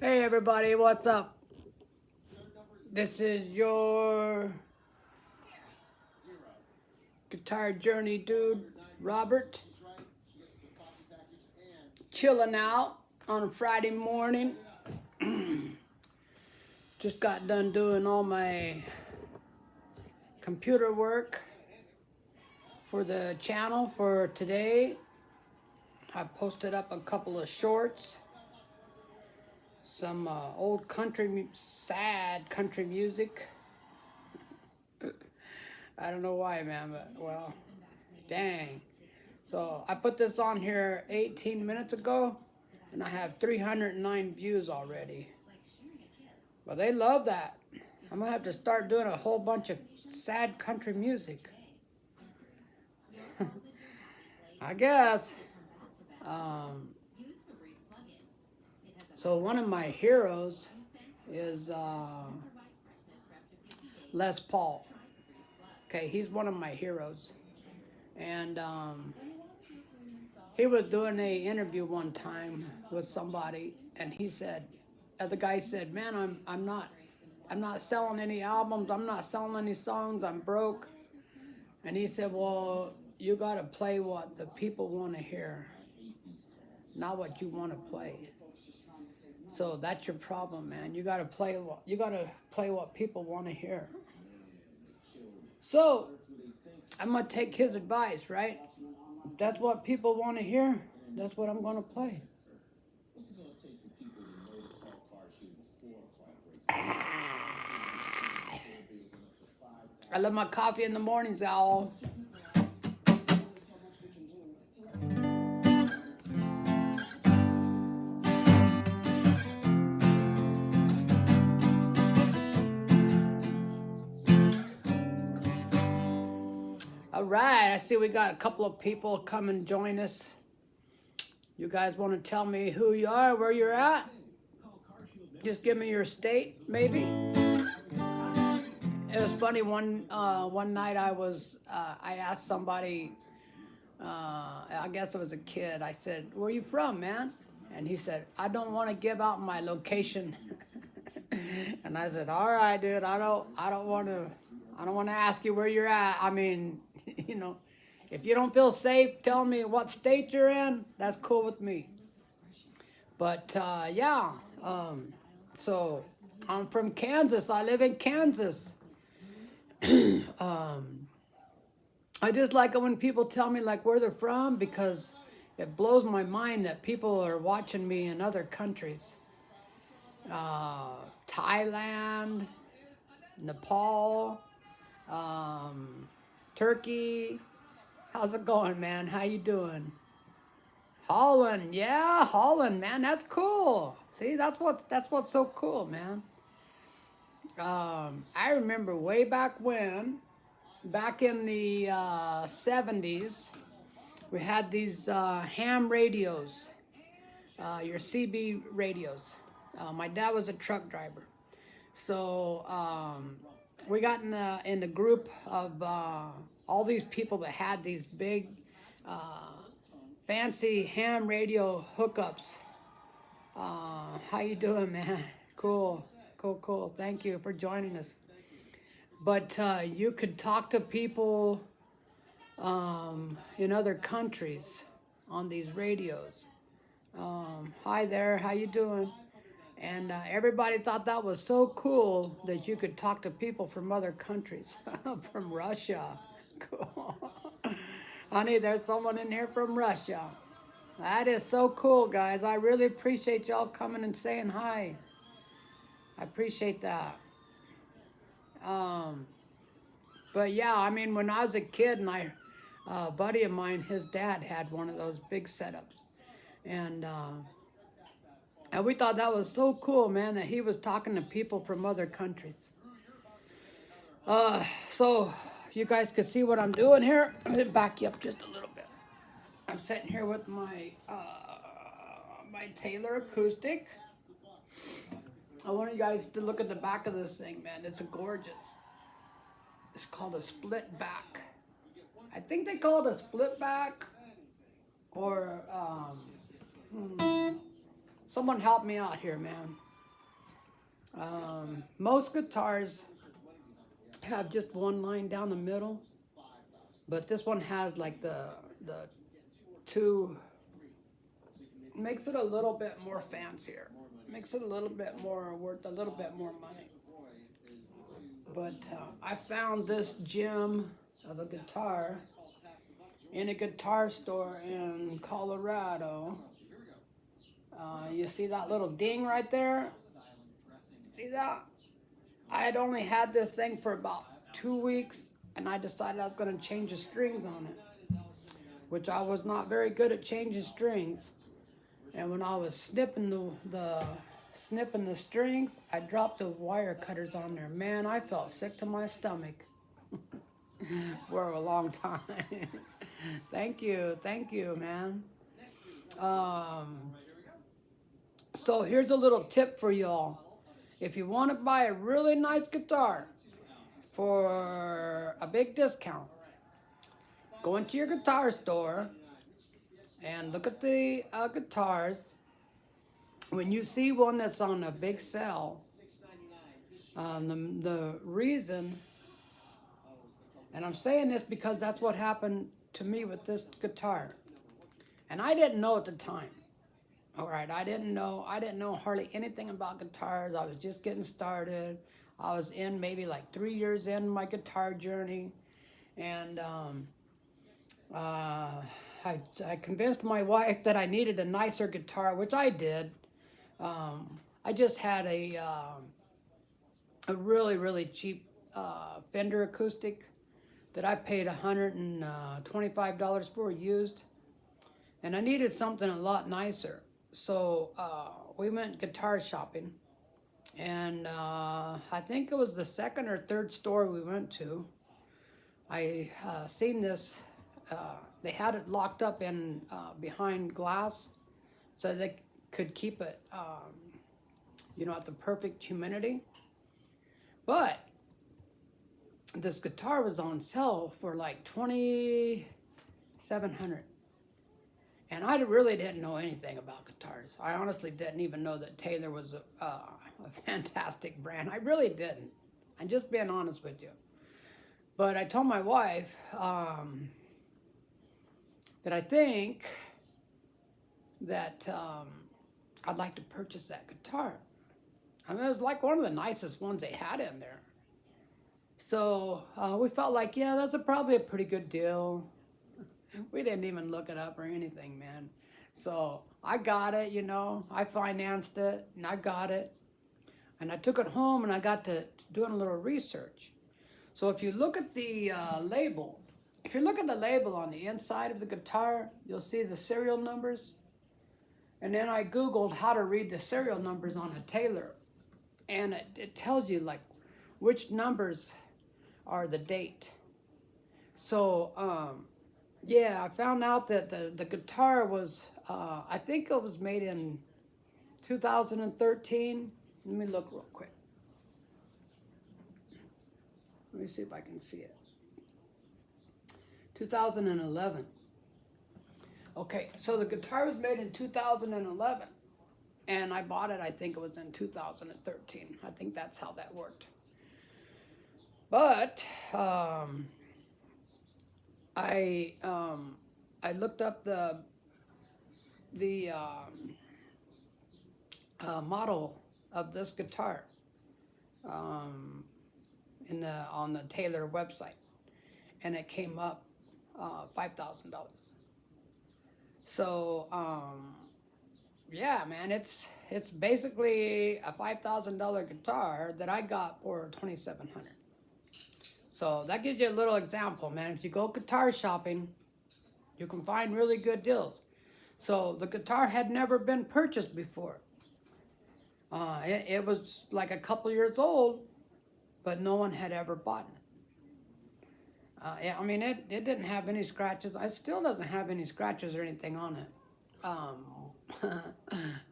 Hey everybody, what's up? This is your guitar journey dude, Robert. Chilling out on a Friday morning. Just got done doing all my computer work for the channel for today. I posted up a couple of shorts. Some old country, sad country music. I don't know why, man, but well, dang. So I put this on here 18 minutes ago, and I have 309 views already. Well, they love that. I'm gonna have to start doing a whole bunch of sad country music. I guess. So one of my heroes is Les Paul. Okay, he's one of my heroes. And he was doing a interview one time with somebody, and he said, the guy said, "Man, I'm not selling any albums. I'm not selling any songs. I'm broke." And he said, "Well, you got to play what the people want to hear, not what you want to play. So that's your problem, man. You got to play what people want to hear." So I'm gonna take his advice, right? If that's what people want to hear, that's what I'm gonna play. I love my coffee in the mornings, y'all. All right, I see we got a couple of people come and join us. You guys want to tell me who you are, where you're at? Just give me your state, maybe. It was funny, one night I asked somebody, I guess it was a kid, I said, "Where you from, man?" And he said, "I don't want to give out my location." And I said, "All right, dude, I don't want to ask you where you're at. I mean, you know, if you don't feel safe telling me what state you're in, that's cool with me." But yeah, so I'm from Kansas. I live in Kansas. I just like it when people tell me like where they're from, because it blows my mind that people are watching me in other countries. Thailand, Nepal, Turkey. How's it going, man? How you doing? Holland, yeah, Holland, man, that's cool. See, that's what's so cool, man. I remember way back when, back in the 70s, we had these ham radios, your CB radios. My dad was a truck driver, so we got in the group of all these people that had these big fancy ham radio hookups. How you doing, man? Cool. Thank you for joining us. But you could talk to people in other countries on these radios. Hi there, how you doing? And everybody thought that was so cool that you could talk to people from other countries, from Russia. Cool. Honey, there's someone in here from Russia. That is so cool, guys. I really appreciate y'all coming and saying hi. I appreciate that. But yeah, I mean, when I was a kid, and a buddy of mine, his dad had one of those big setups, and we thought that was so cool, man, that he was talking to people from other countries. So you guys could see what I'm doing here. I'm gonna back you up just a little bit. I'm sitting here with my my Taylor acoustic. I want you guys to look at the back of this thing, man. It's gorgeous. It's called a split back. I think they call it a split back, or someone help me out here, man. Most guitars have just one line down the middle, but this one has like the two, makes it a little bit more fancier, makes it a little bit more worth a little bit more money. But I found this gem of a guitar in a guitar store in Colorado. You see that little ding right there? See that? I had only had this thing for about 2 weeks, and I decided I was going to change the strings on it, which I was not very good at changing strings. And when I was snipping the strings, I dropped the wire cutters on there. Man, I felt sick to my stomach for a long time. Thank you, man. So here's a little tip for y'all. If you want to buy a really nice guitar for a big discount, go into your guitar store and look at the guitars. When you see one that's on a big sale, the reason, and I'm saying this because that's what happened to me with this guitar, and I didn't know at the time. All right, I didn't know hardly anything about guitars. I was just getting started. I was in maybe like 3 years in my guitar journey, and I convinced my wife that I needed a nicer guitar, which I did. I just had a really cheap Fender acoustic that I paid $125 for used, and I needed something a lot nicer. So we went guitar shopping, and I think it was the second or third store we went to. I seen this. They had it locked up in behind glass, so they could keep it, at the perfect humidity. But this guitar was on sale for like $2,700. And I really didn't know anything about guitars. I honestly didn't even know that Taylor was a fantastic brand. I really didn't. I'm just being honest with you. But I told my wife that I think that I'd like to purchase that guitar. I mean, it was like one of the nicest ones they had in there. So we felt like, yeah, that's probably a pretty good deal. We didn't even look it up or anything, man. So I got it, I financed it, and I got it. And I took it home, and I got to doing a little research. So if you look at the label, if you look at the label on the inside of the guitar, you'll see the serial numbers. And then I Googled how to read the serial numbers on a Taylor. And it tells you, like, which numbers are the date. So, yeah, I found out that the guitar was, I think it was made in 2013. Let me look real quick. Let me see if I can see it. 2011. Okay, so the guitar was made in 2011. And I bought it, I think it was in 2013. I think that's how that worked. But I looked up the model of this guitar on the Taylor website, and it came up $5,000. So yeah, man, it's basically a $5,000 guitar that I got for $2,700. So that gives you a little example, man. If you go guitar shopping, you can find really good deals. So the guitar had never been purchased before. It was like a couple years old, but no one had ever bought it. Yeah, I mean, it didn't have any scratches. It still doesn't have any scratches or anything on it.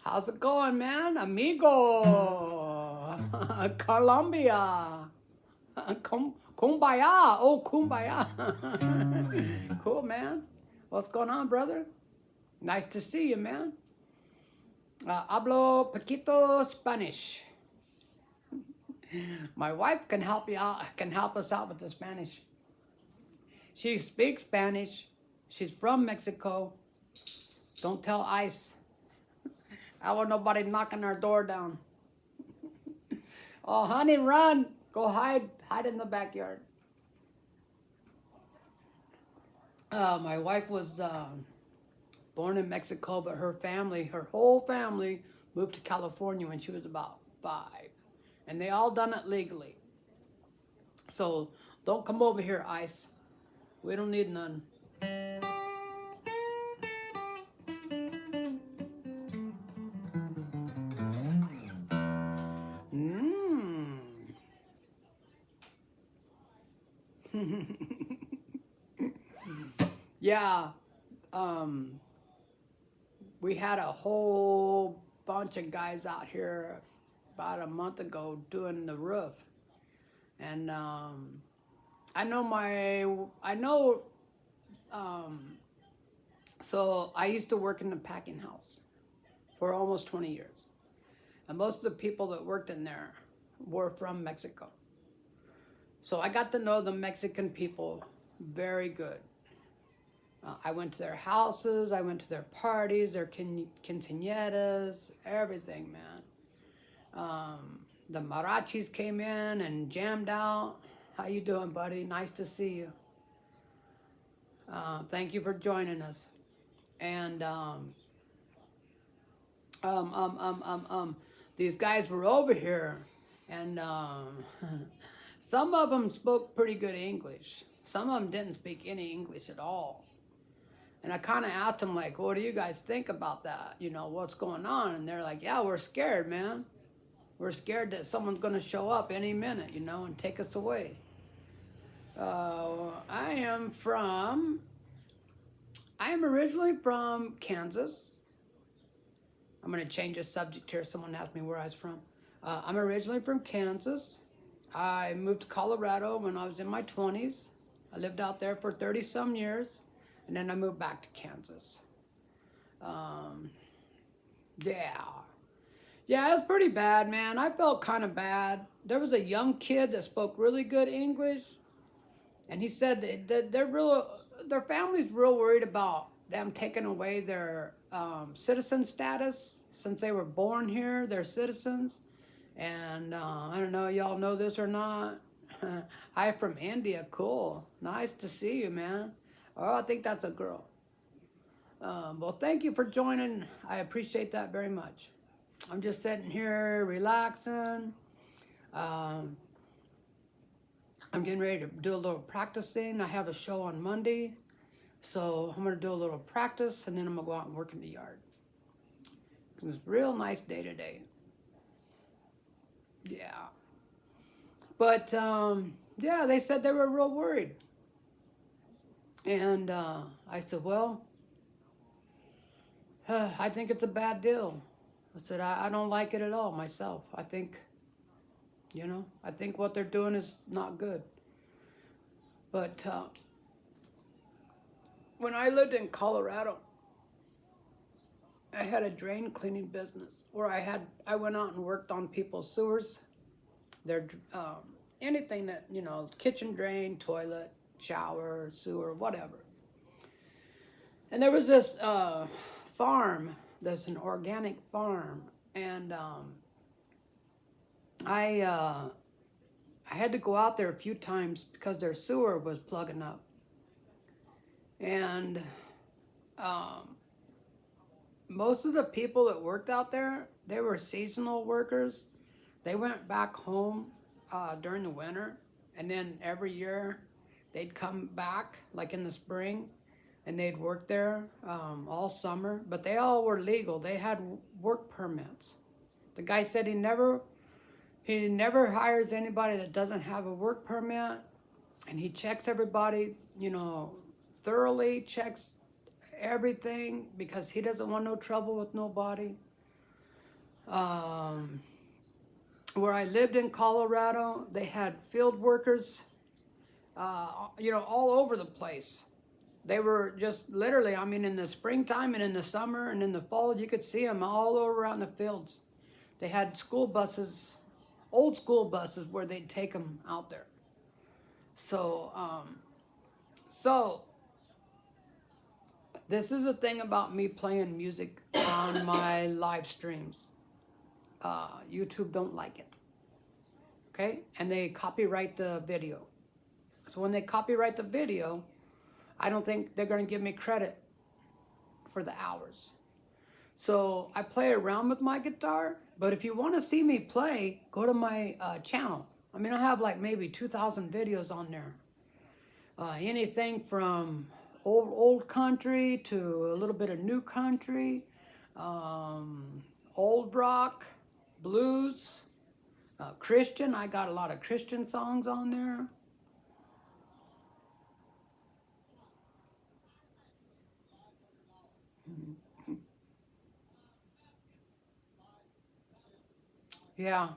How's it going, man? Amigo. Colombia. Kumbaya. Oh, kumbaya. Cool, man. What's going on, brother? Nice to see you, man. Hablo poquito Spanish. My wife can help you out, can help us out with the Spanish. She speaks Spanish. She's from Mexico. Don't tell ICE. I want nobody knocking our door down. Oh, honey, run. Go hide. Hide in the backyard. My wife was born in Mexico, but her family, her whole family, moved to California when she was about 5. And they all done it legally. So don't come over here, ICE. We don't need none. Mmm. Yeah. We had a whole bunch of guys out here about a month ago doing the roof. And so I used to work in the packing house for almost 20 years. And most of the people that worked in there were from Mexico. So I got to know the Mexican people very good. I went to their houses, I went to their parties, their quinceañeras, everything, man. The marachis came in and jammed out. How you doing, buddy? Nice to see you. Thank you for joining us. And these guys were over here, and some of them spoke pretty good English. Some of them didn't speak any English at all. And I kind of asked them, like, what do you guys think about that? You know, what's going on? And they're like, yeah, we're scared, man. We're scared that someone's going to show up any minute, you know, and take us away. I am originally from Kansas. I'm going to change the subject here. Someone asked me where I was from. I'm originally from Kansas. I moved to Colorado when I was in my 20s. I lived out there for 30-some years. And then I moved back to Kansas. Yeah, it was pretty bad, man. I felt kind of bad. There was a young kid that spoke really good English. And he said that their family's real worried about them taking away their citizen status since they were born here. They're citizens. And I don't know, y'all know this or not. Hi from India. Cool. Nice to see you, man. Oh, I think that's a girl. Well, thank you for joining. I appreciate that very much. I'm just sitting here relaxing. I'm getting ready to do a little practicing. I have a show on Monday. So I'm going to do a little practice, and then I'm going to go out and work in the yard. It was a real nice day today. Yeah. But, yeah, they said they were real worried. And I said, well, I think it's a bad deal. I said, I don't like it at all myself. I think, you know, I think what they're doing is not good. But when I lived in Colorado, I had a drain cleaning business where I went out and worked on people's sewers. Their anything that, you know, kitchen drain, toilet, shower, sewer, whatever. And there was this farm, there's an organic farm, and I had to go out there a few times because their sewer was plugging up. And most of the people that worked out there, they were seasonal workers. They went back home during the winter, and then every year they'd come back, like in the spring, and they'd work there all summer. But they all were legal. They had work permits. The guy said he never hires anybody that doesn't have a work permit, and he checks everybody, you know, thoroughly, checks everything because he doesn't want no trouble with nobody. Where I lived in Colorado, they had field workers, you know, all over the place. They were just literally, I mean, in the springtime and in the summer and in the fall, you could see them all over out in the fields. They had school buses old school buses where they'd take them out there. So, so this is the thing about me playing music on my live streams. YouTube don't like it, okay? And they copyright the video. So when they copyright the video, I don't think they're going to give me credit for the hours. So I play around with my guitar, but if you want to see me play, go to my channel. I mean, I have like maybe 2,000 videos on there. Anything from old country to a little bit of new country, old rock, blues, Christian. I got a lot of Christian songs on there. Yeah.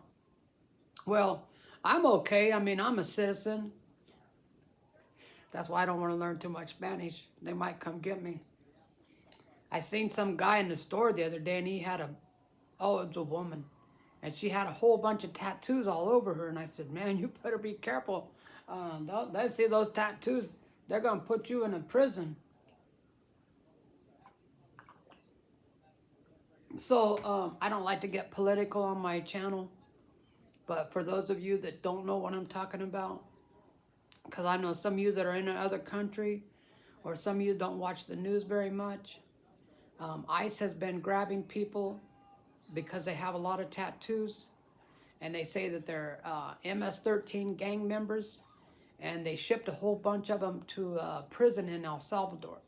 Well, I'm okay. I mean, I'm a citizen. That's why I don't want to learn too much Spanish. They might come get me. I seen some guy in the store the other day, and he had oh, it's a woman. And she had a whole bunch of tattoos all over her. And I said, man, you better be careful. They see those tattoos, they're going to put you in a prison. So I don't like to get political on my channel. But for those of you that don't know what I'm talking about, because I know some of you that are in another country, or some of you don't watch the news very much, ICE has been grabbing people because they have a lot of tattoos, and they say that they're MS-13 gang members, and they shipped a whole bunch of them to a prison in El Salvador.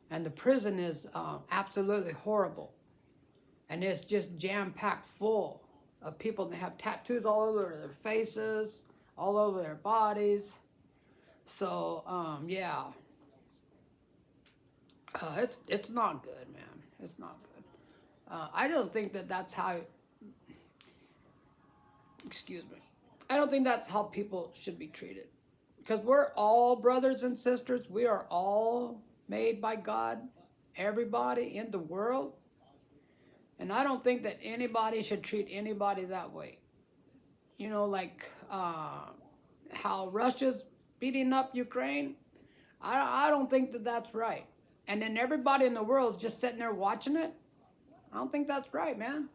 And the prison is absolutely horrible, and it's just jam-packed full of people that have tattoos all over their faces, all over their bodies. So, yeah, it's not good, man. It's not good. I don't think that that's how, excuse me, I don't think that's how people should be treated. Because we're all brothers and sisters. We are all made by God, everybody in the world. And I don't think that anybody should treat anybody that way. You know, like how Russia's beating up Ukraine. I don't think that that's right. And then everybody in the world is just sitting there watching it. I don't think that's right, man.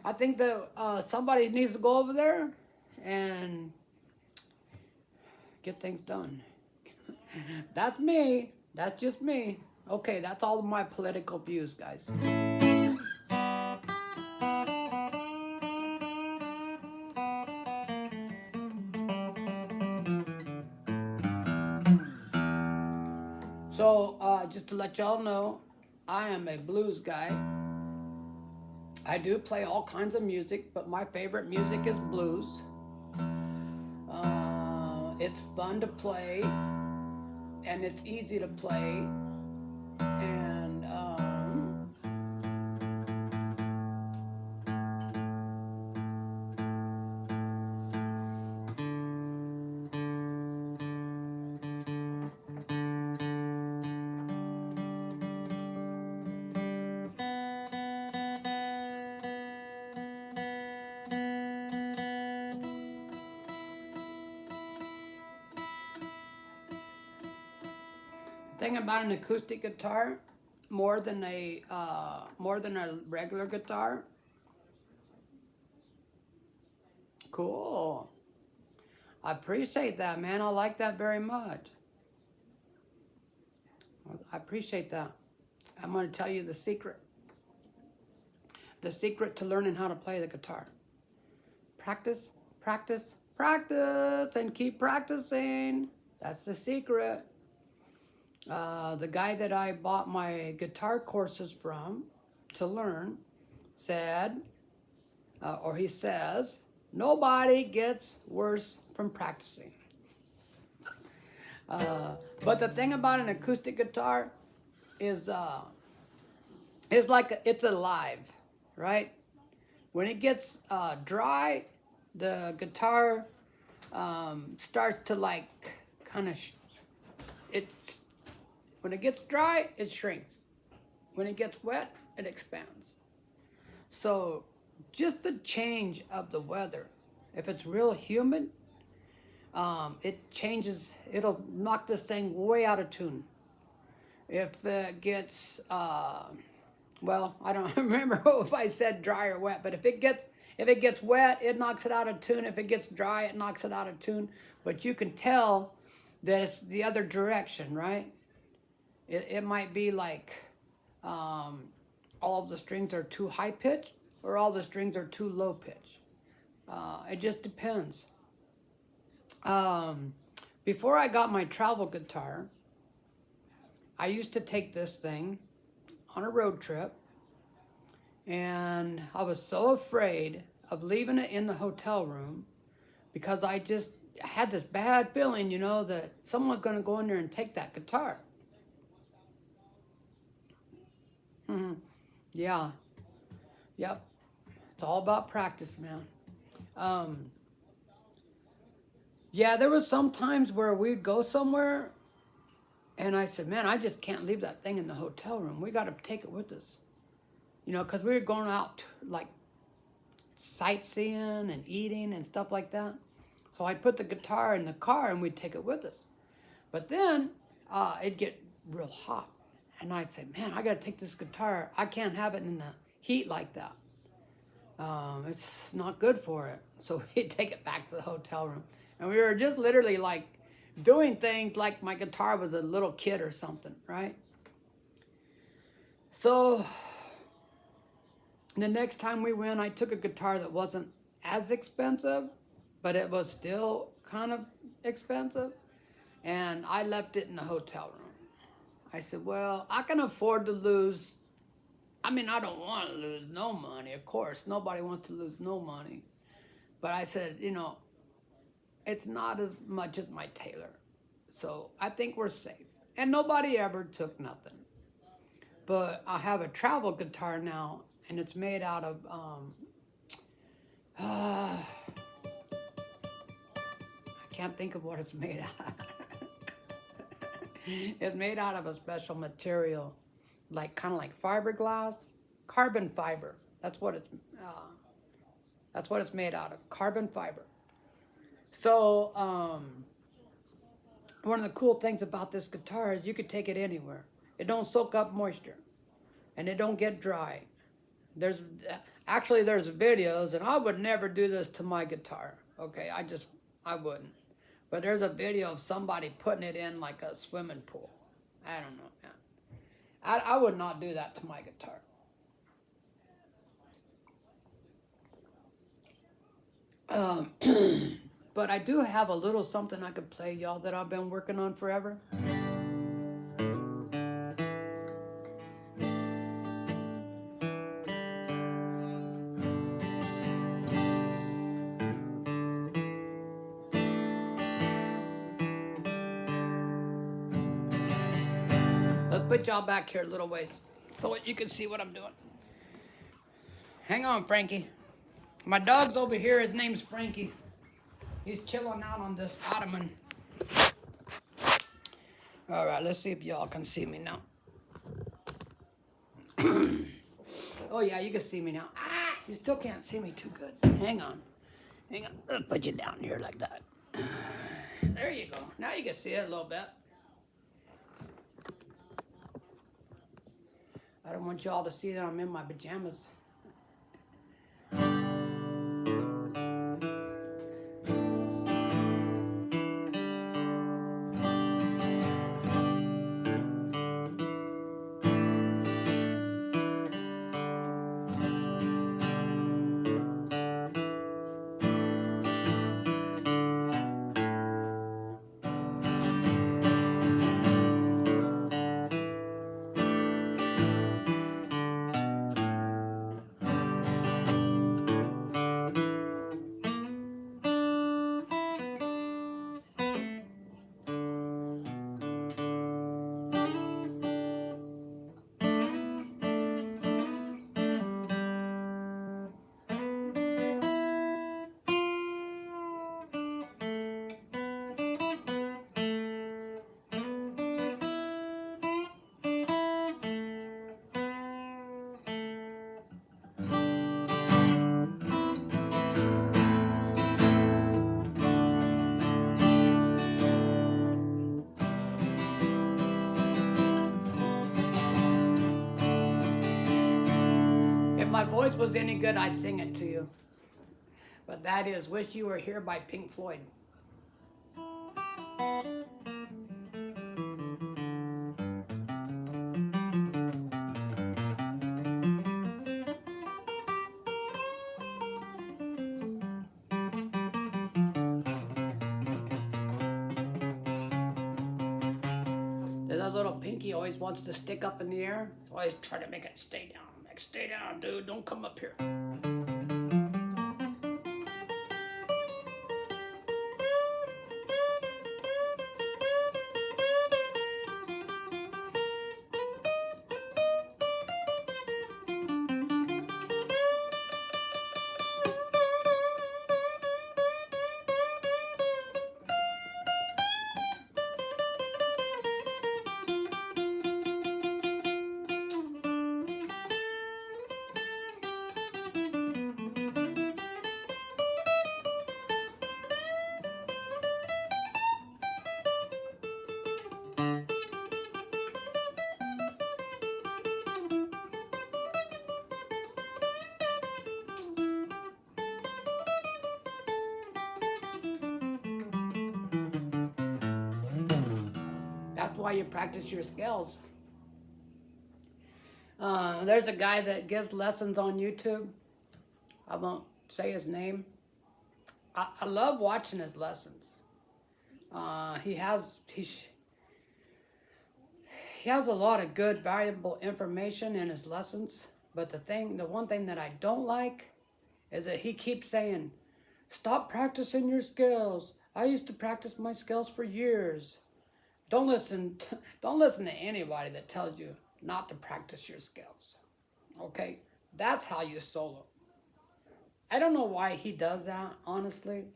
I think that somebody needs to go over there and get things done. That's me. That's just me. Okay, that's all of my political views, guys. So, just to let y'all know, I am a blues guy. I do play all kinds of music, but my favorite music is blues. It's fun to play, and it's easy to play, and thing about an acoustic guitar, more than a regular guitar. Cool. I appreciate that, man. I like that very much. I appreciate that. I'm going to tell you the secret. The secret to learning how to play the guitar. Practice, practice, practice, and keep practicing. That's the secret. The guy that I bought my guitar courses from to learn said, or he says, nobody gets worse from practicing. But the thing about an acoustic guitar is it's like it's alive, right? When it gets dry, the guitar starts to like kind of when it gets dry, it shrinks. When it gets wet, it expands. So just the change of the weather If it's real humid, it changes, it'll knock this thing way out of tune. If it gets, well, I don't remember if I said dry or wet, but if it gets wet, it knocks it out of tune. If it gets dry, it knocks it out of tune. But you can tell that it's the other direction, right? It might be like all of the strings are too high pitched or all the strings are too low pitched. It just depends. Before I got my travel guitar, I used to take this thing on a road trip, and I was so afraid of leaving it in the hotel room because I just had this bad feeling, you know, that someone's going to go in there and take that guitar. Yeah. Yep. It's all about practice, man. Yeah, there was some times where we'd go somewhere and I said, man, I just can't leave that thing in the hotel room. We got to take it with us. You know, because we were going out like sightseeing and eating and stuff like that. So I'd put the guitar in the car and we'd take it with us. But then it'd get real hot. And I'd say, man, I got to take this guitar. I can't have it in the heat like that. It's not good for it. So we'd take it back to the hotel room. And we were just literally like doing things like my guitar was a little kid or something, right? So the next time we went, I took a guitar that wasn't as expensive, but it was still kind of expensive. And I left it in the hotel room. I said, well, I can afford to lose. I mean, I don't want to lose no money, of course. Nobody wants to lose no money. But I said, you know, it's not as much as my Taylor. So I think we're safe. And nobody ever took nothing. But I have a travel guitar now, and it's made out of, I can't think of what it's made out of. It's made out of a special material, like kind of like fiberglass, carbon fiber. That's what it's made out of, carbon fiber. So one of the cool things about this guitar is you could take it anywhere. It don't soak up moisture, and it don't get dry. There's videos, and I would never do this to my guitar. Okay, I wouldn't. But there's a video of somebody putting it in like a swimming pool. I don't know, man. I would not do that to my guitar. But I do have a little something I could play y'all that I've been working on forever. Let's put y'all back here a little ways so you can see what I'm doing. Hang on, Frankie. My dog's over here. His name's Frankie. He's chilling out on this ottoman. All right, let's see if y'all can see me now. Oh, yeah, you can see me now. Ah, you still can't see me too good. Hang on. Hang on. Let's put you down here like that. There you go. Now you can see it a little bit. I don't want y'all to see that I'm in my pajamas. voice was any good, I'd sing it to you. But that is Wish You Were Here by Pink Floyd. That little pinky always wants to stick up in the air, so I always try to make it stay down. Like, stay down, dude, don't come up here. That's why you practice your skills. There's a guy that gives lessons on YouTube. I won't say his name. I love watching his lessons. He has a lot of good, valuable information in his lessons. But the one thing that I don't like is that he keeps saying, "Stop practicing your skills. I used to practice my skills for years." Don't listen to anybody that tells you not to practice your skills. Okay? That's how you solo. I don't know why he does that, honestly.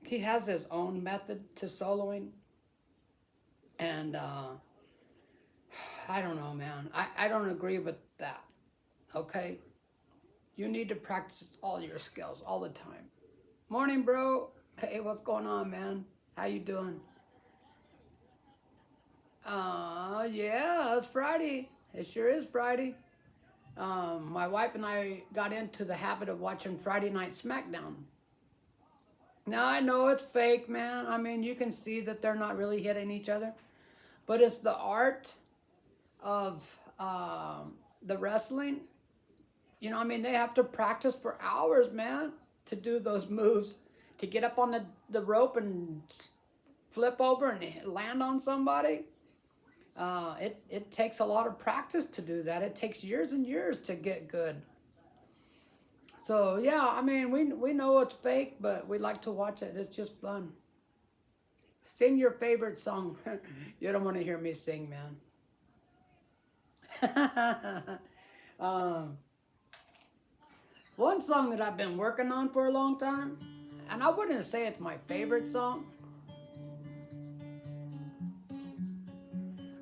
He has his own method to soloing. And I don't know, man. I don't agree with that. Okay? You need to practice all your skills all the time. Morning, bro. Hey, what's going on, man? How you doing? Yeah, it's Friday. It sure is Friday. My wife and I got into the habit of watching Friday Night SmackDown. Now, I know it's fake, man. I mean, you can see that they're not really hitting each other. But it's the art of the wrestling. You know, I mean, they have to practice for hours, man, to do those moves. To get up on the rope and flip over and land on somebody. It takes a lot of practice to do that. It takes years and years to get good. So yeah, I mean, we know it's fake, but we like to watch it. It's just fun. Sing your favorite song. You don't want to hear me sing, man. One song that I've been working on for a long time, and I wouldn't say it's my favorite song.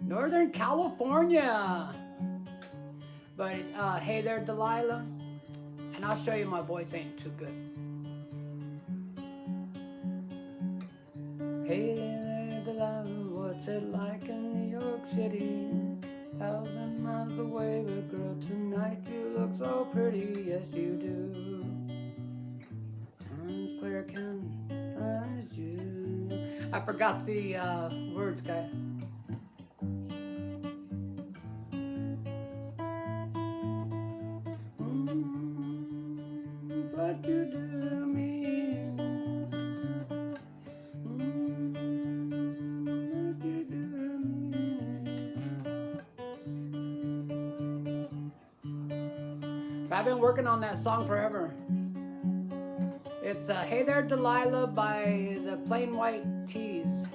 Northern California. But hey there, Delilah. And I'll show you my voice ain't too good. Hey there, Delilah, what's it like in New York City? 1,000 miles away, but girl, tonight you look so pretty, yes you do. Times Square can rise you. I forgot the words, guy. What you do to me? What you do to me? I've been working on that song forever. It's Hey There, Delilah by the Plain White Tees.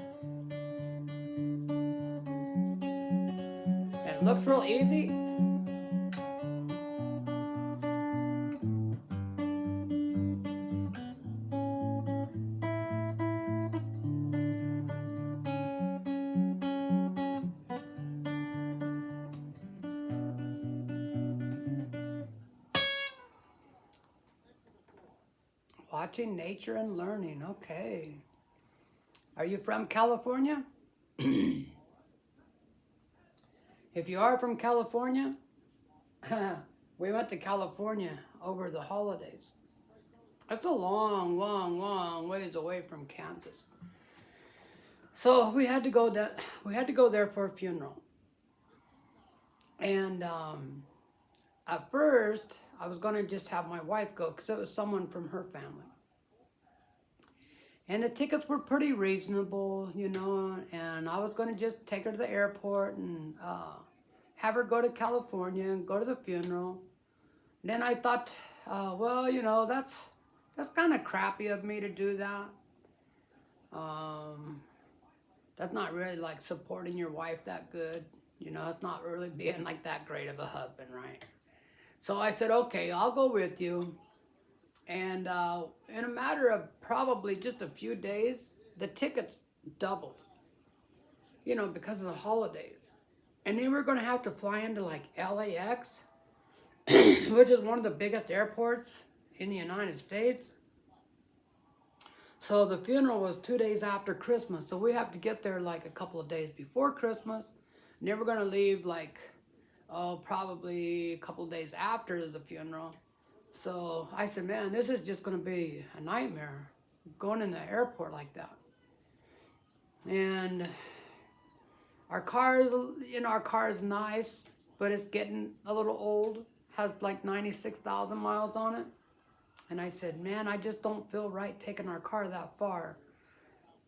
And it looks real easy. Watching nature and learning. Okay. Are you from California? If you are from California, We went to California over the holidays. It's a long, long, long ways away from Kansas. So we had to go. We had to go there for a funeral. And at first, I was going to just have my wife go because it was someone from her family. And the tickets were pretty reasonable, you know, and I was going to just take her to the airport and have her go to California and go to the funeral. Then I thought, well, you know, that's kind of crappy of me to do that. That's not really like supporting your wife that good. You know, it's not really being like that great of a husband, right? So I said, okay, I'll go with you. And in a matter of probably just a few days, the tickets doubled, you know, because of the holidays. And then we're going to have to fly into like LAX, which is one of the biggest airports in the United States. So the funeral was 2 days after Christmas. So we have to get there like a couple of days before Christmas. And then we're going to leave like, probably a couple of days after the funeral. So I said, man, this is just going to be a nightmare going in the airport like that. And our car is, you know, our car is nice, but it's getting a little old. Has like 96,000 miles on it. And I said, man, I just don't feel right taking our car that far.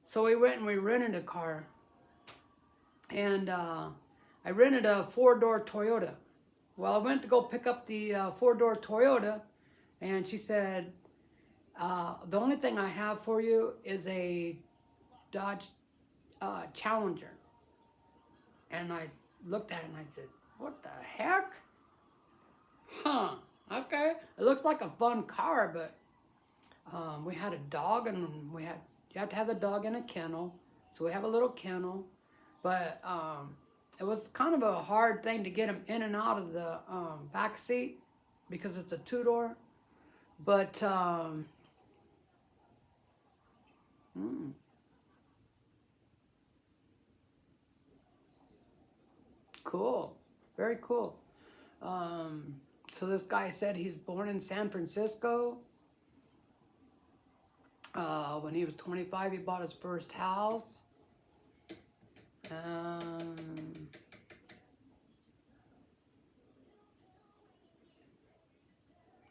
So we went and we rented a car. And I rented a 4-door Toyota. Well, I went to go pick up the 4-door Toyota. And she said, the only thing I have for you is a Dodge Challenger. And I looked at it and I said, what the heck? Huh, okay. It looks like a fun car, but we had a dog and you have to have the dog in a kennel. So we have a little kennel. But it was kind of a hard thing to get him in and out of the back seat because it's a 2-door. But cool, very cool. So this guy said he's born in San Francisco. When he was 25, he bought his first house.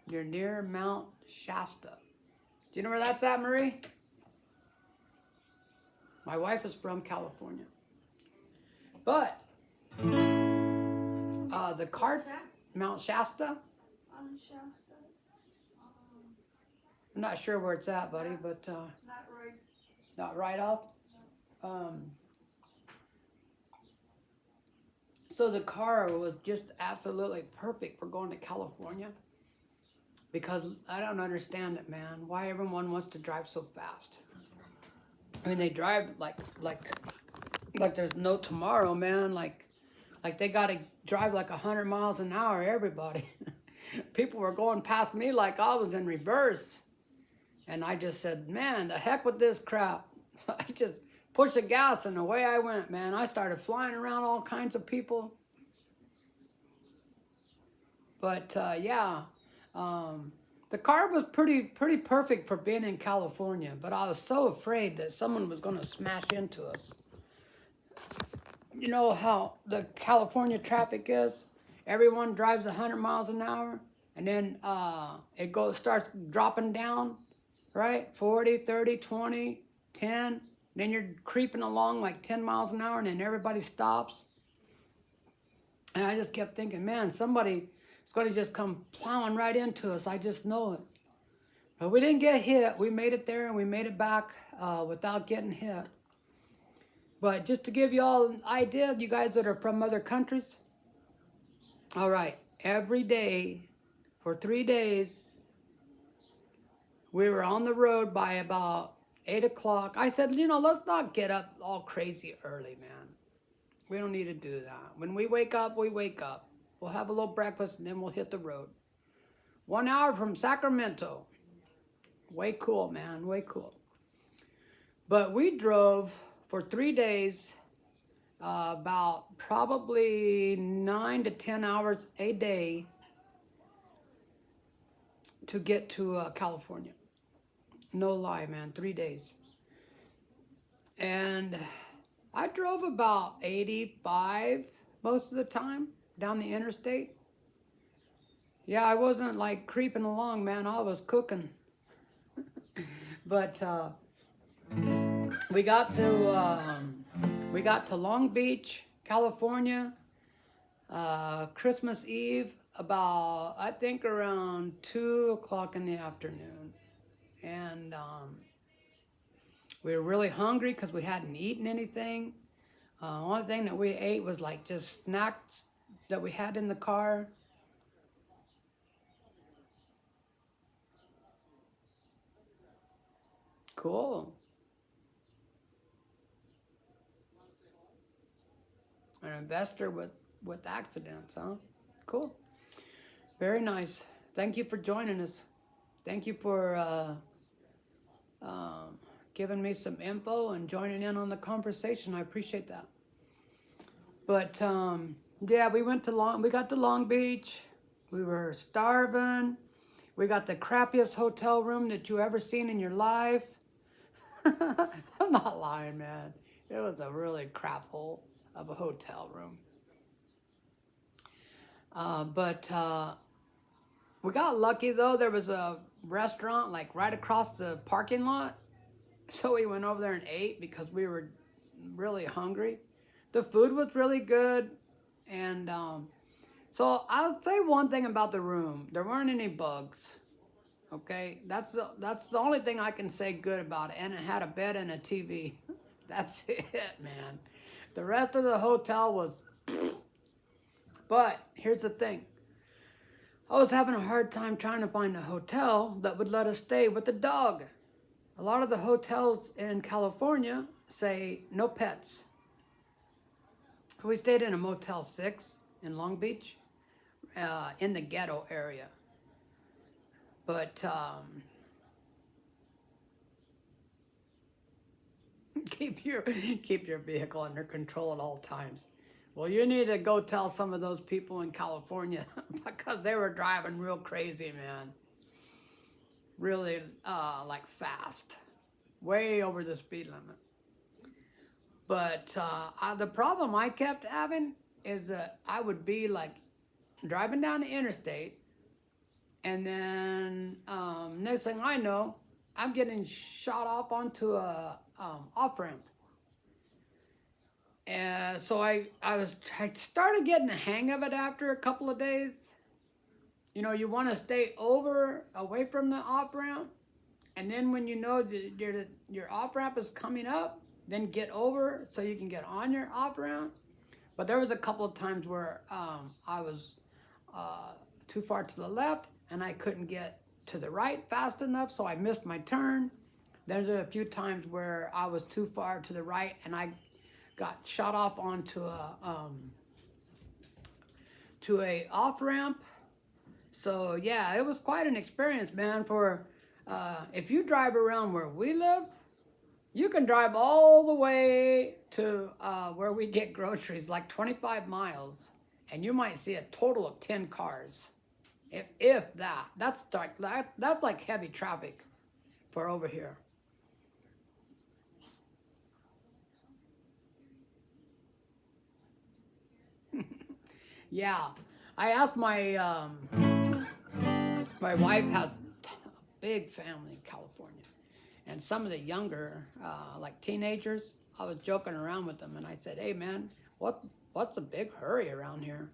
You're near Mount Shasta. Do you know where that's at, Marie? My wife is from California. But the cart, Mount Shasta? Mount Shasta. I'm not sure where it's at, buddy, but not right off. So the car was just absolutely perfect for going to California. Because I don't understand it, man. Why everyone wants to drive so fast. I mean, they drive like there's no tomorrow, man. Like they got to drive like 100 miles an hour, everybody. People were going past me like I was in reverse. And I just said, man, the heck with this crap. I just pushed the gas and away I went, man. I started flying around all kinds of people. But yeah. The car was pretty perfect for being in California, but I was so afraid that someone was going to smash into us. You know how the California traffic is? Everyone drives 100 miles an hour, and then it starts dropping down, right? 40, 30, 20, 10. Then you're creeping along like 10 miles an hour, and then everybody stops. And I just kept thinking, man, somebody... it's going to just come plowing right into us. I just know it. But we didn't get hit. We made it there and we made it back without getting hit. But just to give you all an idea, you guys that are from other countries. All right. Every day for 3 days, we were on the road by about 8 o'clock. I said, you know, let's not get up all crazy early, man. We don't need to do that. When we wake up, we wake up. We'll have a little breakfast and then we'll hit the road. 1 hour from Sacramento. Way cool, man. Way cool. But we drove for 3 days about probably 9 to 10 hours a day to get to California. No lie, man, 3 days. And I drove about 85 most of the time down the interstate. Yeah, I wasn't like creeping along, man. I was cooking. But we got to Long Beach, California, Christmas Eve, about I think around 2 o'clock in the afternoon, and we were really hungry because we hadn't eaten anything. Only thing that we ate was like just snacks that we had in the car. Cool. An investor with accidents, huh? Cool. Very nice. Thank you for joining us. Thank you for giving me some info and joining in on the conversation. I appreciate that. But yeah, we got to Long Beach. We were starving. We got the crappiest hotel room that you ever seen in your life. I'm not lying, man. It was a really crap hole of a hotel room. But we got lucky though. There was a restaurant like right across the parking lot. So we went over there and ate because we were really hungry. The food was really good. And so I'll say one thing about the room. There weren't any bugs. Okay, that's the only thing I can say good about it. And it had a bed and a TV. That's it, man. The rest of the hotel was... But here's the thing. I was having a hard time trying to find a hotel that would let us stay with the dog. A lot of the hotels in California say no pets. So we stayed in a Motel 6 in Long Beach, in the ghetto area. But keep your vehicle under control at all times. Well, you need to go tell some of those people in California because they were driving real crazy, man. Really, like fast, way over the speed limit. But the problem I kept having is that I would be like driving down the interstate, and then next thing I know, I'm getting shot off onto a off-ramp. And so I started getting the hang of it after a couple of days. You know, you want to stay away from the off-ramp, and then when you know your off-ramp is coming up, then get over so you can get on your off-ramp. But there was a couple of times where I was too far to the left, and I couldn't get to the right fast enough, so I missed my turn. There's a few times where I was too far to the right, and I got shot off onto a off-ramp. So yeah, it was quite an experience, man. For if you drive around where we live, you can drive all the way to where we get groceries, like 25 miles, and you might see a total of 10 cars, if that. That's like heavy traffic for over here. Yeah, I asked my wife has a big family in California, and some of the younger, like teenagers, I was joking around with them, and I said, "Hey, man, what's the big hurry around here?"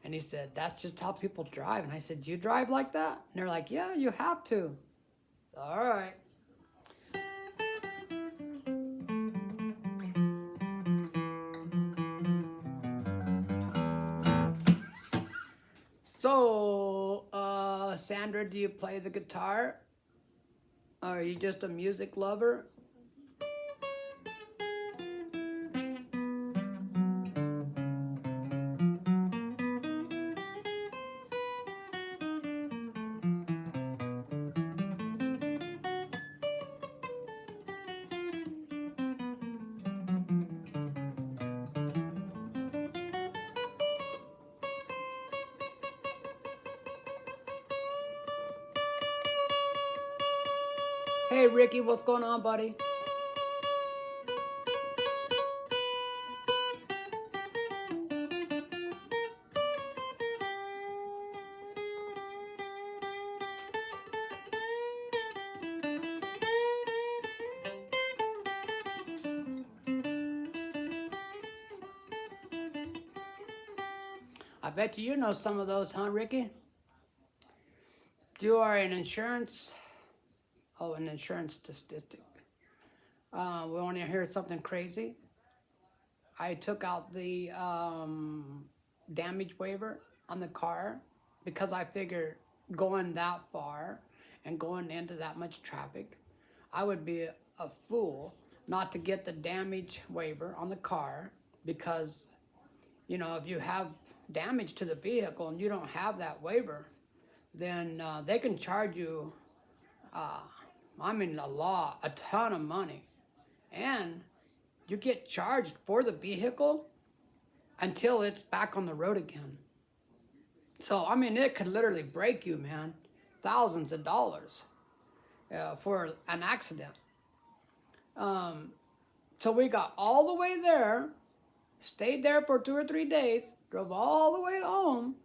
And he said, "That's just how people drive." And I said, "Do you drive like that?" And they're like, "Yeah, you have to." It's all right. So, Sandra, do you play the guitar? Or are you just a music lover? Hey, Ricky, what's going on, buddy? I bet you know some of those, huh, Ricky? You are an insurance, an insurance statistic. We want to hear something crazy. I took out the damage waiver on the car because I figured going that far and going into that much traffic, I would be a fool not to get the damage waiver on the car because, you know, if you have damage to the vehicle and you don't have that waiver, then they can charge you, a ton of money. And you get charged for the vehicle until it's back on the road again. So, I mean, it could literally break you, man. Thousands of dollars for an accident. So we got all the way there, stayed there for 2 or 3 days, drove all the way home.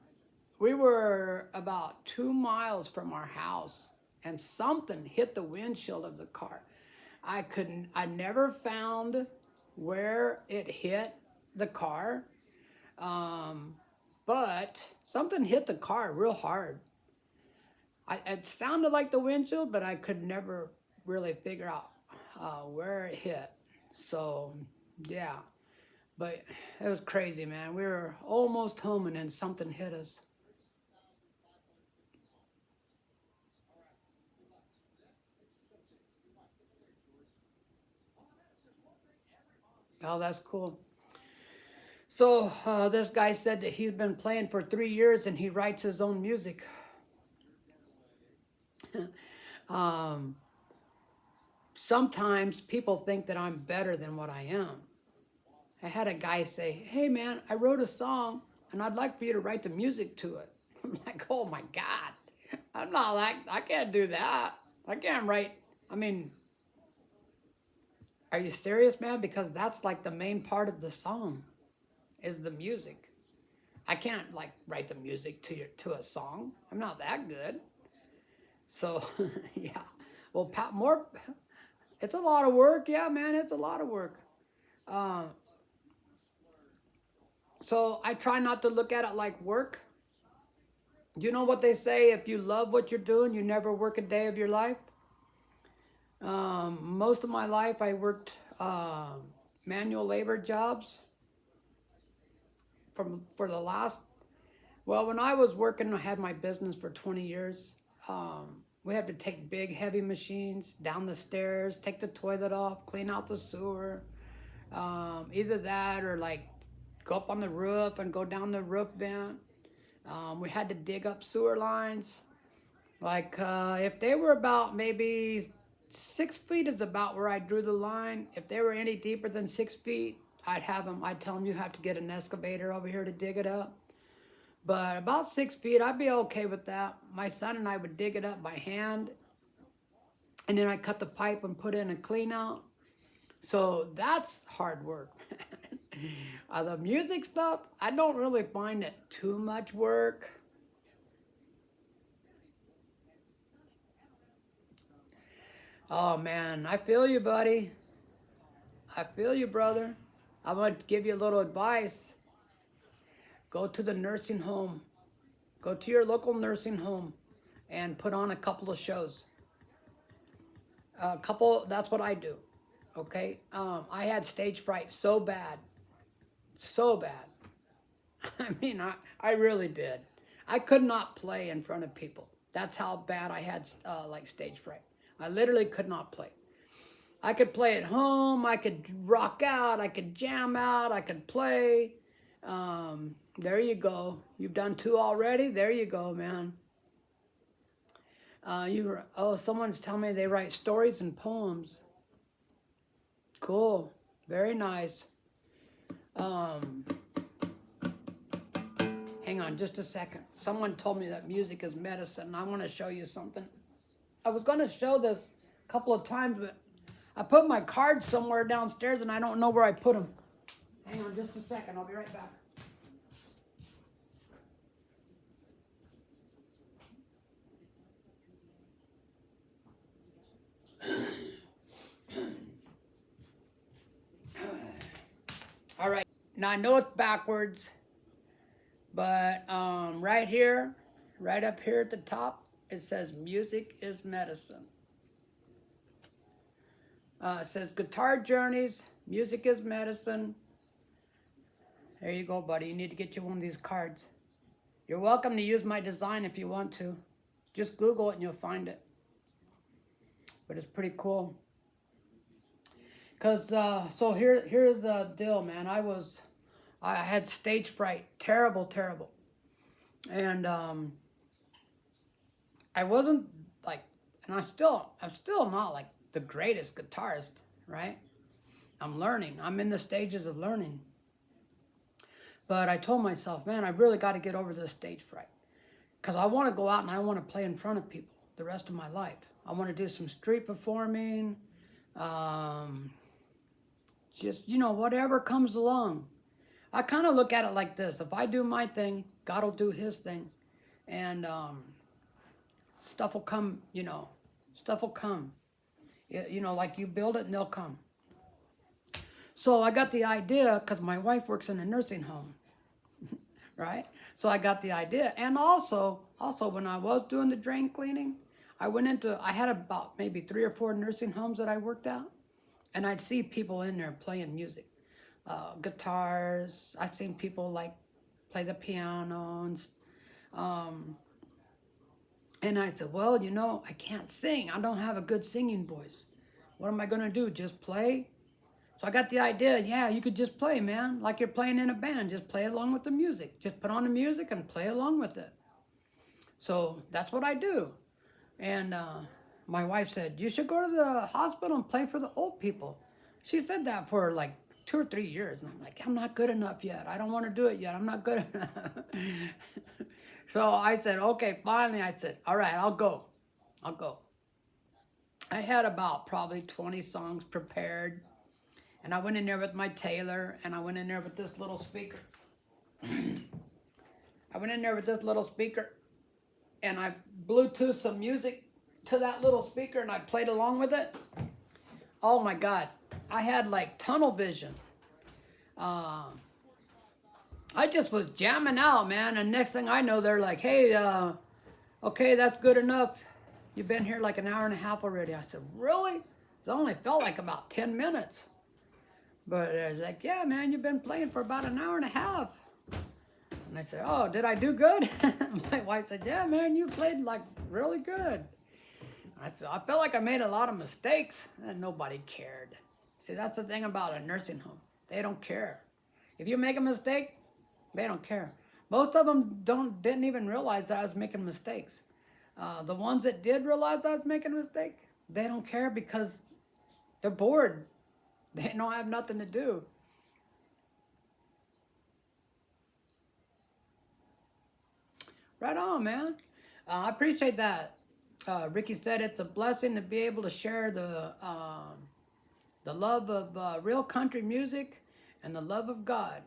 We were about 2 miles from our house and something hit the windshield of the car. I never found where it hit the car, but something hit the car real hard. It sounded like the windshield, but I could never really figure out where it hit. So, yeah, but it was crazy, man. We were almost home and then something hit us. Oh, that's cool. So this guy said that he's been playing for 3 years and he writes his own music. Sometimes people think that I'm better than what I am. I had a guy say, "Hey man, I wrote a song and I'd like for you to write the music to it." I'm like, "Oh my God, I'm not like, I can't do that. I can't write." I mean, are you serious, man? Because that's like the main part of the song is the music. I can't like write the music to a song. I'm not that good. So yeah, well, more. It's a lot of work. Yeah, man, it's a lot of work. Uh, so I try not to look at it like work. You know what they say? If you love what you're doing, you never work a day of your life. Most of my life, I worked manual labor jobs. For the last, well, when I was working, I had my business for 20 years. We had to take big, heavy machines down the stairs, take the toilet off, clean out the sewer. Either that or like go up on the roof and go down the roof vent. We had to dig up sewer lines. Like if they were about maybe 6 feet is about where I drew the line. If they were any deeper than 6 feet, I'd tell them you have to get an excavator over here to dig it up. But about 6 feet, I'd be okay with that. My son and I would dig it up by hand. And then I cut the pipe and put in a clean out. So that's hard work. The music stuff, I don't really find it too much work. Oh man, I feel you, buddy. I feel you, brother. I want to give you a little advice. Go to the nursing home. Go to your local nursing home and put on a couple of shows. That's what I do. Okay? I had stage fright so bad. So bad. I mean, I really did. I could not play in front of people. That's how bad I had like stage fright. I literally could not play. I could play at home. I could rock out. I could jam out. I could play. There you go. You've done 2 already. There you go, man. Someone's telling me they write stories and poems. Cool. Very nice. Hang on just a second. Someone told me that music is medicine. I want to show you something. I was going to show this a couple of times, but I put my cards somewhere downstairs and I don't know where I put them. Hang on just a second. I'll be right back. All right. Now I know it's backwards, but right here, right up here at the top, it says music is medicine. It says guitar journeys, music is medicine. There you go, buddy. You need to get you one of these cards. You're welcome to use my design if you want to. Just Google it and you'll find it. But it's pretty cool. Cause so here's the deal, man. I had stage fright, terrible, and I wasn't like, and I'm still not like the greatest guitarist, right? I'm learning. I'm in the stages of learning. But I told myself, man, I really got to get over this stage fright, because I want to go out and I want to play in front of people the rest of my life. I want to do some street performing. Just, you know, whatever comes along. I kind of look at it like this. If I do my thing, God will do his thing. And stuff will come, you know. Stuff will come. You know, like you build it and they'll come. So I got the idea, because my wife works in a nursing home. Right? So I got the idea. And also when I was doing the drain cleaning, I had about maybe 3 or 4 nursing homes that I worked at. And I'd see people in there playing music, guitars. I've seen people like play the piano, and I said, well, you know, I can't sing. I don't have a good singing voice. What am I gonna do? Just play? So I got the idea. Yeah, you could just play, man, like you're playing in a band. Just play along with the music. Just put on the music and play along with it. So that's what I do. And my wife said, you should go to the hospital and play for the old people. She said that for like 2 or 3 years. And I'm like, I'm not good enough yet. I don't want to do it yet. I'm not good enough. So I said, okay, finally I said, all right, I'll go. I had about probably 20 songs prepared. And I went in there with my Taylor, and I went in there with this little speaker. And I Bluetooth some music to that little speaker, and I played along with it. Oh my God, I had like tunnel vision. I just was jamming out, man. And next thing I know, they're like, hey, okay, that's good enough. You've been here like an hour and a half already. I said, really? It only felt like about 10 minutes. But I was like, yeah, man, you've been playing for about an hour and a half. And I said, oh, did I do good? My wife said, yeah, man, you played like really good. I said, I felt like I made a lot of mistakes, and nobody cared. See, that's the thing about a nursing home. They don't care. If you make a mistake, they don't care. Most of them didn't even realize that I was making mistakes. The ones that did realize I was making a mistake, they don't care because they're bored. They don't have nothing to do. Right on, man. I appreciate that. Ricky said it's a blessing to be able to share the love of real country music and the love of God.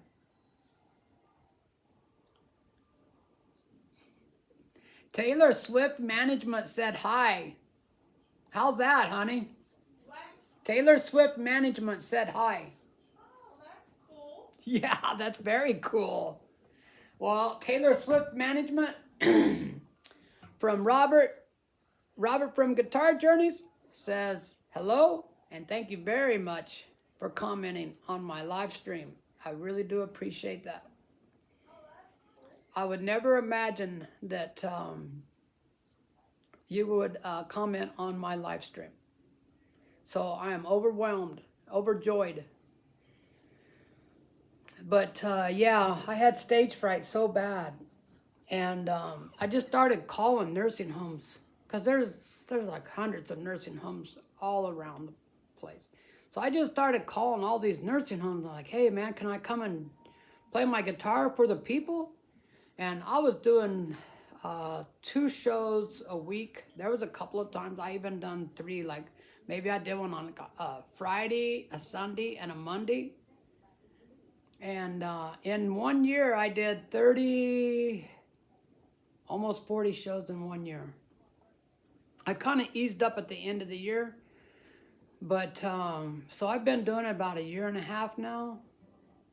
Taylor Swift Management said hi. How's that, honey? What? Taylor Swift Management said hi. Oh, that's cool. Yeah, that's very cool. Well, Taylor Swift Management from Robert from Guitar Journeys says hello and thank you very much for commenting on my live stream. I really do appreciate that. I would never imagine that you would comment on my live stream. So I am overwhelmed, overjoyed. But yeah, I had stage fright so bad. And I just started calling nursing homes, because there's like hundreds of nursing homes all around the place. So I just started calling all these nursing homes. I'm like, hey man, can I come and play my guitar for the people? And I was doing 2 shows a week. There was a couple of times I even done 3, like Maybe I did one on a Friday, a Sunday, and a Monday. And in 1 year, I did 30, almost 40 shows in 1 year. I kind of eased up at the end of the year. But, so I've been doing it about 1.5 years now,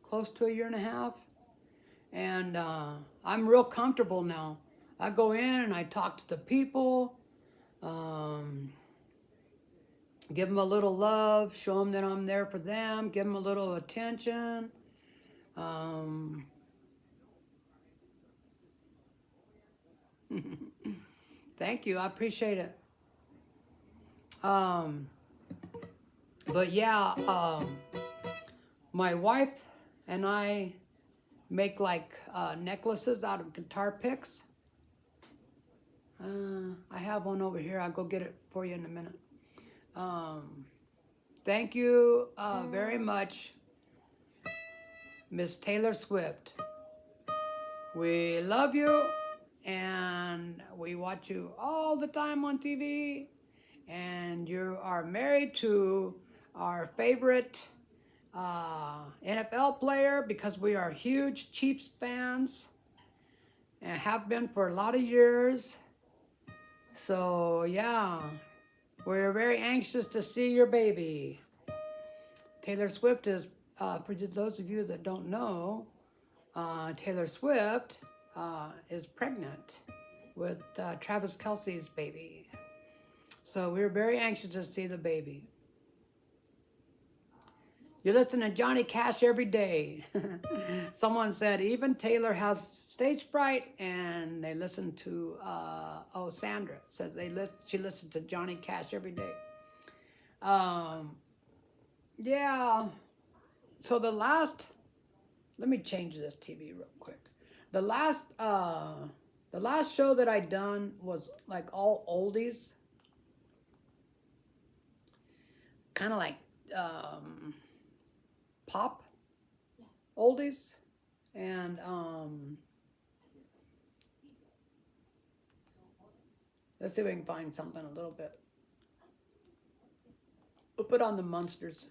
close to 1.5 years. And I'm real comfortable now. I go in and I talk to the people, give them a little love, show them that I'm there for them, give them a little attention. Thank you, I appreciate it. But yeah, my wife and I make like necklaces out of guitar picks. I have one over here. I'll go get it for you in a minute. Thank you very much, Miss Taylor Swift. We love you, and we watch you all the time on TV, and you are married to our favorite NFL player because we are huge Chiefs fans and have been for a lot of years. So yeah, we're very anxious to see your baby. Taylor Swift is, for those of you that don't know, Taylor Swift is pregnant with Travis Kelce's baby. So we're very anxious to see the baby. You listen to Johnny Cash every day. Someone said even Taylor has stage fright, and they listen to, Sandra says she listens to Johnny Cash every day. Yeah, so let me change this TV real quick. The last show that I done was like all oldies. Kind of like, pop oldies, and let's see if we can find something a little bit. We'll put on the Munsters.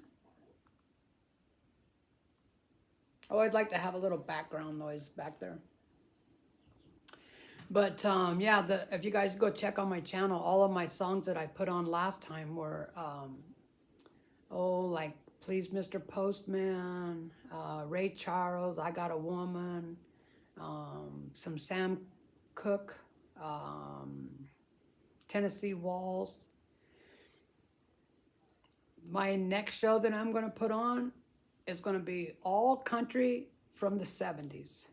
Oh, I'd like to have a little background noise back there. But yeah, if you guys go check on my channel, all of my songs that I put on last time were like Please Mr. Postman, Ray Charles, I Got a Woman, some Sam Cooke, Tennessee Waltz. My next show that I'm going to put on is going to be all country from the 70s.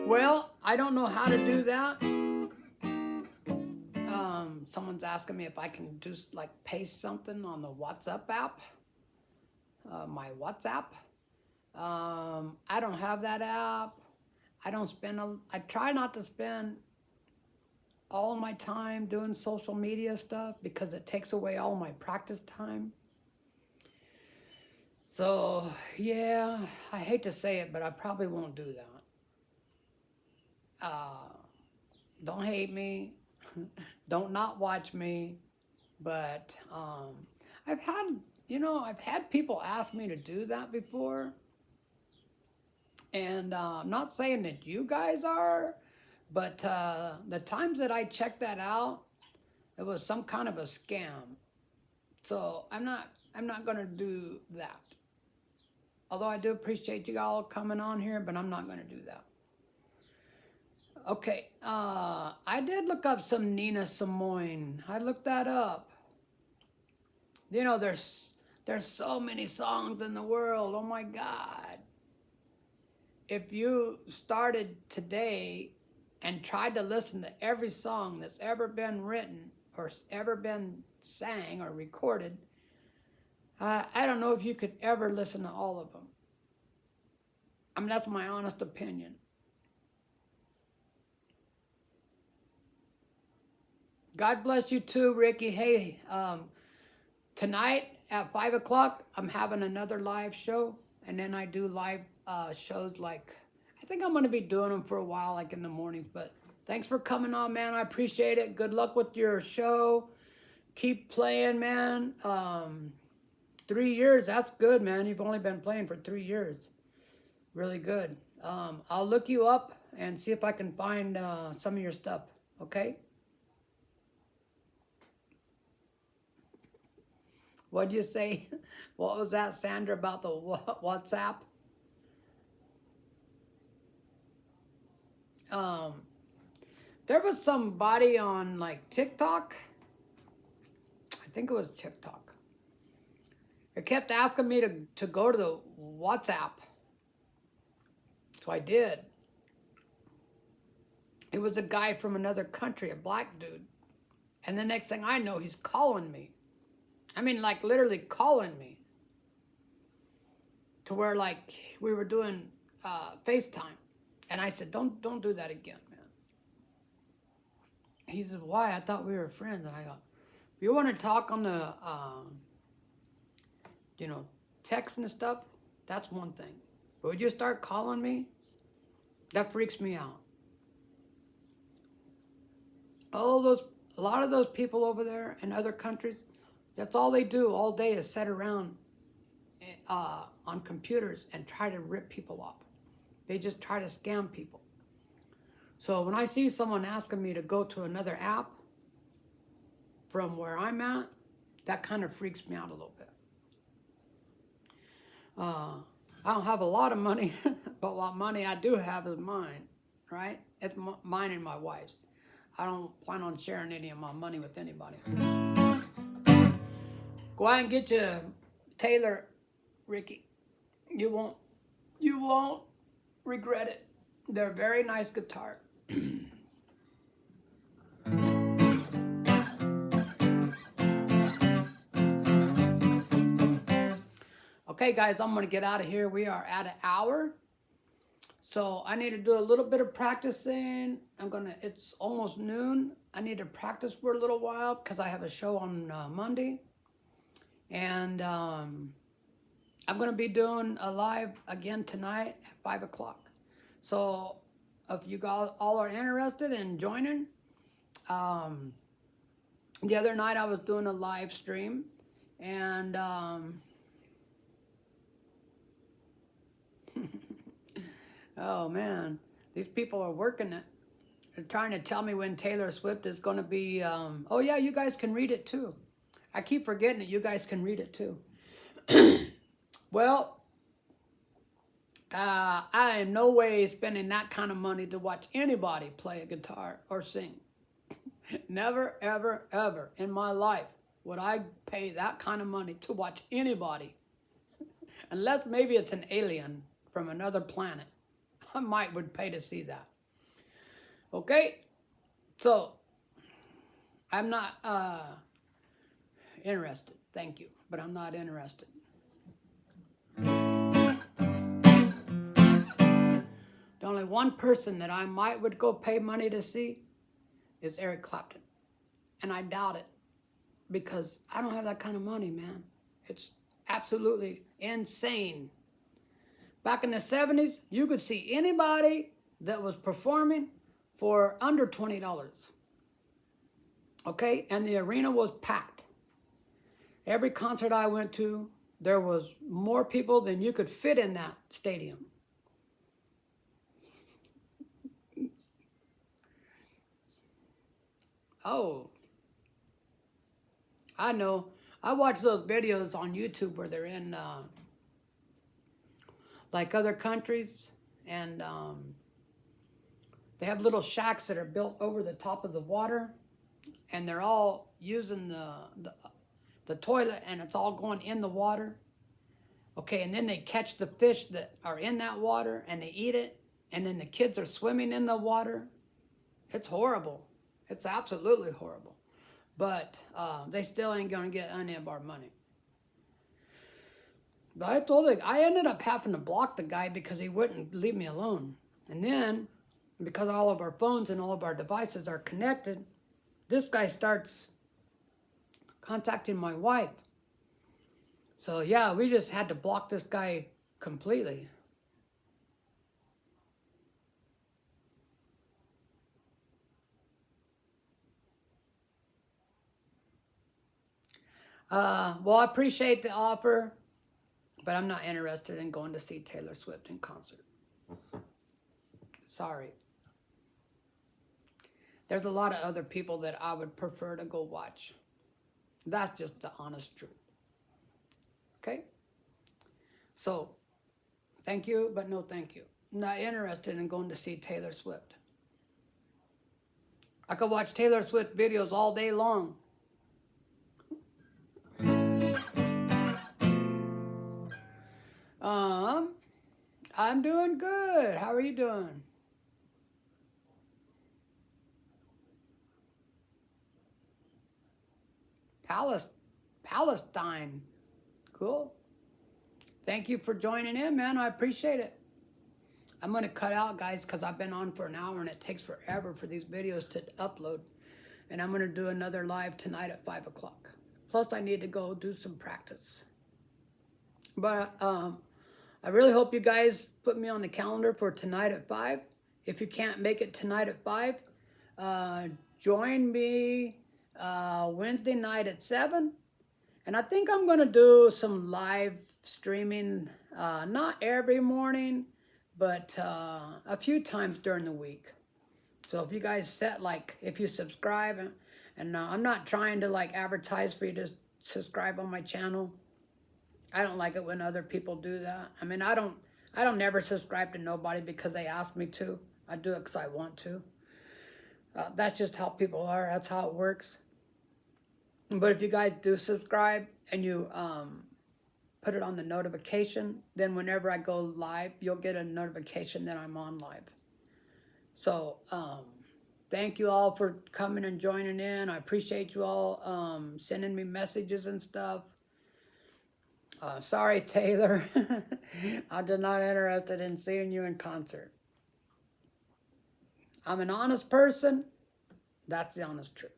Well, I don't know how to do that. Someone's asking me if I can just like paste something on the WhatsApp app, my WhatsApp. I don't have that app. I try not to spend all my time doing social media stuff because it takes away all my practice time. So yeah, I hate to say it, but I probably won't do that. Don't hate me. Don't not watch me. But I've had people ask me to do that before. And I'm not saying that you guys are, but the times that I checked that out, it was some kind of a scam. So I'm not going to do that. Although I do appreciate you all coming on here, but I'm not going to do that. Okay, I did look up some Nina Simone. I looked that up. You know, there's so many songs in the world. Oh my God. If you started today and tried to listen to every song that's ever been written or ever been sang or recorded, I don't know if you could ever listen to all of them. I mean, that's my honest opinion. God bless you too, Ricky. Hey, tonight at 5 o'clock, I'm having another live show. And then I do live shows like, I think I'm going to be doing them for a while, like in the mornings. But thanks for coming on, man. I appreciate it. Good luck with your show. Keep playing, man. 3 years, that's good, man. You've only been playing for 3 years. Really good. I'll look you up and see if I can find some of your stuff, okay? What'd you say? What was that, Sandra, about the WhatsApp? There was somebody on like TikTok. I think it was TikTok. It kept asking me to go to the WhatsApp. So I did. It was a guy from another country, a black dude. And the next thing I know, he's calling me. I mean, like literally calling me. To where like we were doing FaceTime. And I said, don't do that again, man. He said, why? I thought we were friends. And I go, if you want to talk on the, you know, text and stuff, that's one thing. But when you start calling me, that freaks me out. A lot of those people over there in other countries, that's all they do all day is sit around on computers and try to rip people off. They just try to scam people. So when I see someone asking me to go to another app from where I'm at, that kind of freaks me out a little bit. I don't have a lot of money, but what money I do have is mine, right? It's mine and my wife's. I don't plan on sharing any of my money with anybody. Go out and get you Taylor, Ricky. You won't regret it. They're a very nice guitar. Okay, guys, I'm going to get out of here. We are at an hour. So I need to do a little bit of practicing. It's almost noon. I need to practice for a little while because I have a show on Monday. And I'm going to be doing a live again tonight at 5 o'clock. So if you guys all are interested in joining, the other night I was doing a live stream. And oh man, these people are working it. They're trying to tell me when Taylor Swift is going to be, oh yeah, you guys can read it too. I keep forgetting that you guys can read it too. Well, I am no way spending that kind of money to watch anybody play a guitar or sing. Never, ever, ever in my life would I pay that kind of money to watch anybody. Unless maybe it's an alien from another planet. I would pay to see that. Okay? So, I'm not interested. Thank you. But I'm not interested. The only one person that I would go pay money to see is Eric Clapton. And I doubt it. Because I don't have that kind of money, man. It's absolutely insane. Back in the 70s, you could see anybody that was performing for under $20. Okay? And the arena was packed. Every concert I went to, there was more people than you could fit in that stadium. Oh. I know. I watch those videos on YouTube where they're in like other countries, and they have little shacks that are built over the top of the water, and they're all using the toilet, and it's all going in the water. Okay, and then they catch the fish that are in that water, and they eat it, and then the kids are swimming in the water. It's horrible. It's absolutely horrible. But they still ain't going to get any of our money. But I ended up having to block the guy because he wouldn't leave me alone. And then, because all of our phones and all of our devices are connected, this guy starts contacting my wife. So yeah, we just had to block this guy completely. Well, I appreciate the offer, but I'm not interested in going to see Taylor Swift in concert. Sorry. There's a lot of other people that I would prefer to go watch. That's just the honest truth. Okay? So, thank you, but no thank you. I'm not interested in going to see Taylor Swift. I could watch Taylor Swift videos all day long. Um, I'm doing good. How are you doing? Palestine. Cool. Thank you for joining in, man. I appreciate it. I'm going to cut out, guys, because I've been on for an hour and it takes forever for these videos to upload. And I'm going to do another live tonight at 5 o'clock. Plus, I need to go do some practice. But I really hope you guys put me on the calendar for tonight at 5. If you can't make it tonight at 5, join me Wednesday night at 7. And I think I'm going to do some live streaming, not every morning, but a few times during the week. So if you guys set, like, if you subscribe, and I'm not trying to, like, advertise for you to subscribe on my channel. I don't like it when other people do that. I mean, I don't never subscribe to nobody because they ask me to. I do it because I want to. That's just how people are. That's how it works. But if you guys do subscribe and you put it on the notification, then whenever I go live, you'll get a notification that I'm on live. So thank you all for coming and joining in. I appreciate you all sending me messages and stuff. Sorry, Taylor. I'm just not interested in seeing you in concert. I'm an honest person. That's the honest truth.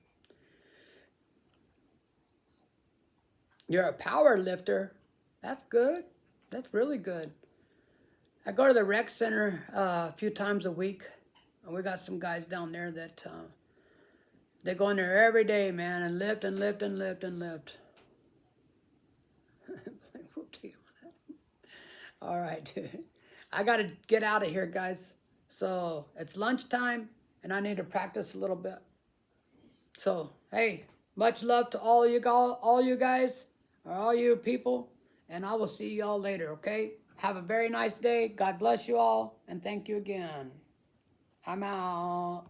You're a power lifter. That's good. That's really good. I go to the rec center a few times a week. And we got some guys down there that they go in there every day, man, and lift and lift and lift and lift. All right, dude. I got to get out of here, guys. So it's lunchtime, and I need to practice a little bit. So, hey, much love to all you guys, or all you people, and I will see you all later, okay? Have a very nice day. God bless you all, and thank you again. I'm out.